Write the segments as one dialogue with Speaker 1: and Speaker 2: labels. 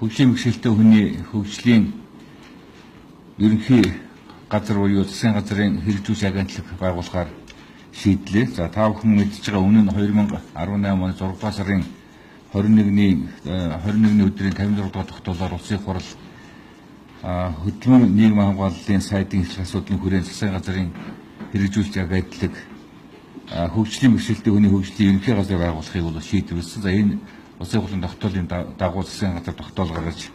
Speaker 1: хөгжлийн бэрхшээлтэй хүний хөгжлийн ерөнхий газар буюу засгийн газрын хэрэгжүүлэх агентлаг байгуулахаар шийдлээ. За та бүхэн мэдж байгаа өмнө нь 2018 оны 6 дугаар сарын 21-ний өдрийн 56 дугаар тогтоолоор улсын их хурл хөдөлмөр нийгмийн хамгааллын сайдын эрхлэх асуудлын хүрээнд засгийн газрын хэрэгжүүлэх агентлаг хөгжлийн бэрхшээлтэй хүний хөгжлийн ерөнхий газар байгуулахыг бол шийдвэрлсэн. За энэ улсын хурлын тогтоолын дагуу засгийн газар тогтоол гаргаж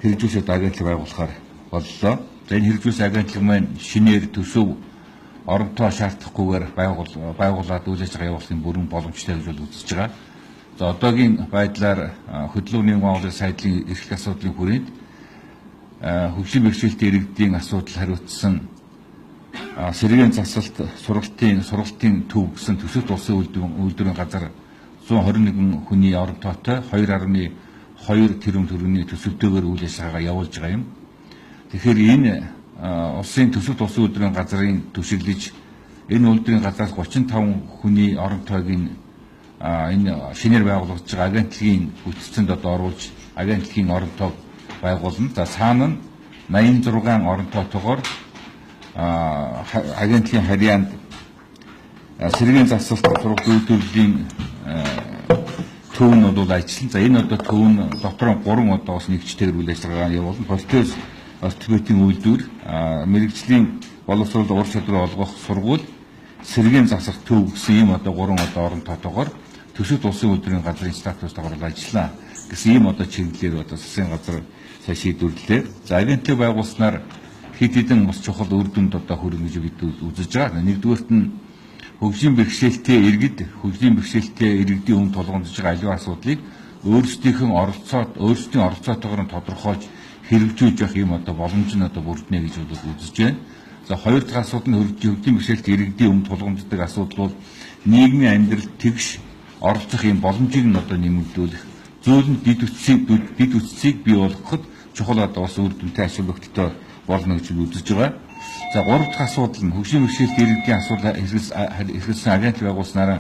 Speaker 1: хэрэгжүүлэх агентлаг байгуулахаар боллоо. За энэ хэрэгжүүлэх агентлаг маань шинээр төсөв оронтой шаардахгүйгээр байгуулад үйл ажиллагаа явуулахын бүрэн боломжтой гэж үзэж байгаа. За одоогийн байдлаар хөдөлгөөний нийгмийн сайдлын эрхлэх асуудлын хүрээнд хөгжлийн бэрхшээлтэй иргэдийн асуудал хариуцсан сэргээн засалт сургалтын төв гэсэн төсөвт улсын үйлдвэрийн газар 121 хүний орон тоотой 2.2 тэрбум төгрөгийн төсөвтэйгээр үйл ажиллагаагаа явуулж байгаа юм. Тэгэхээр энэ улсын төсөвт улсын үйлдвэрийн газрын төшөглөж энэ үйлдвэрийн газраас 35 хүний орон тойг энэ шинээр байгуулагдж байгаа агентлагийн бүтцэнд оруулж агентлагийн орон тойг байгуулна. За цаана нь 86 орон тоотойгоор агентлагийн харьяанд сэргээн засалт сургалт үйлдвэрлэлийн төв нь бол ажиллана. За энэ одоо төв нь дотор 3 одоос нэгжтэйгээр үйл ажиллагаа явуулна. Полтез ортопедийн үйлдвэр, мэрэгжлийн боловсрол ур чадвар олгох сургууль, сэргээн засах төв гэсэн ийм одоо 3 орон тоотойгоор төсөвт улсын үйлдвэрийн газрын статустайгаар ажиллана гэсэн ийм одоо чиглэлээр одоо засгийн газар сая шийдвэрлэлээ. За агентлаг байгуулснаар хэд хэдэн бас чухал үр дүнд одоо хүрнэ гэж бид үзэж байгаа. Нэгдүгээрт нь хөгжлийн бэрхшээлтэй иргэдийн өмнө тулгамдж байгаа аливаа асуудлыг өөрсдийн оролцоотойгоор тодорхойлж хэрэгжүүлж явах юм одоо боломж нь одоо бүрднэ гэж үзэж байна. За хоёр дахь асуудал нь хөгжлийн бэрхшээлтэй иргэдийн өмнө тулгамддаг асуудал бол нийгмийн амьдралд тэгш оролцох юм боломжийг нь одоо нэмэгдүүлэх, зөөлөнд дид үтцийг бий болгоход чухал одоо бас үр дүнтэй ашиг өгтөлтөй болно гэж үзэж байгаа. За гурав дахь асуудал нь хөгжлийн бэрхшээлтэй иргэдийн асуудал эрхэлсэн агентлаг байгуулснараа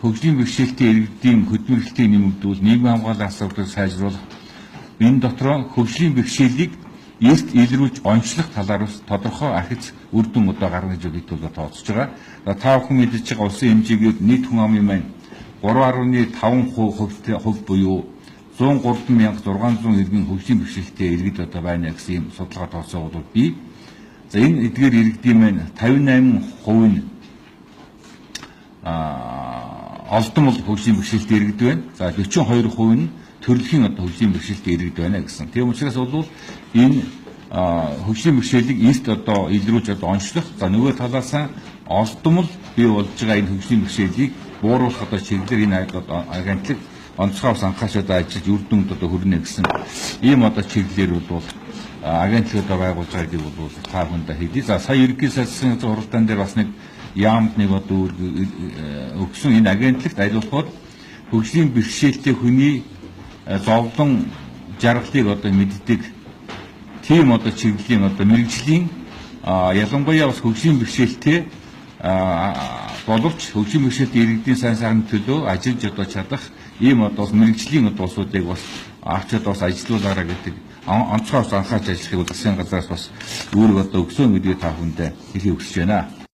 Speaker 1: хөгжлийн бэрхшээлтэй иргэдийн хөдөлмөрлөлтийг нэмэгдүүл, нийгмийн хамгааллын асуудлыг сайжруулах, энэ дотроо хөгжлийн бэрхшээлийг эрт илрүүлж онцлох талаар тодорхой архиц үр дүн одоо гарна гэж бид бол тооцож байгаа. За та бүхэн мэдж байгаа улсын хэмжээгээр нийт хүн амын маань 3.5% буюу 103,600 иргэн хөгжлийн бэрхшээлтэй иргэд одоо байна гэсэн ийм судалгаа тооцоог бол бий. За энэ эдгээр иргэдийн маань 58% нь олдмол хөгжлийн бэрхшээлтэй иргэд байна. За 42% нь төрөлхийн одоо хөгжлийн бэрхшээлтэй иргэд байна гэсэн. Тийм учраас бол энэ хөгжлийн бэрхшээлийг эрт одоо илрүүлж одоо онцлох. За нөгөө талаас нь олдмол бий болж байгаа энэ хөгжлийн бэрхшээлийг бууруулах одоо чиглэлээр энэ агентлаг онцгой анхааш одоо ажиллаж үр дүнд одоо хүрнэ гэсэн ийм одоо чиглэлээр бол агентлагуудаа байгуулж байгааг бол та бүхэндээ хэлье. За сая ерөнхий сайдын хуралдаан дээр бас нэг яамд нэг одоо өгсөн энэ агентлагт ажилуулахад хөгжлийн бэрхшээлтэй хүний зовлон жаргалыг одоо мэддэг тийм одоо чиглэлийн одоо мэрэгжлийн ялангуяа бас хөгжлийн бэрхшээлтэй боловч хөгжлийн бэрхшээлтэй иргэдийн сайн сайхны төлөө ажиллаж одоо чадах ийм одоо мэрэгжлийн одоо улсуудыг бас авчид бас ажилуулаарай гэдэг онцгой анхаарч ажиллахыг засгийн газраас бас үүрэг одоо өгсөн гэдгийг та бүхэндээ хэлхийг хүсэж байна.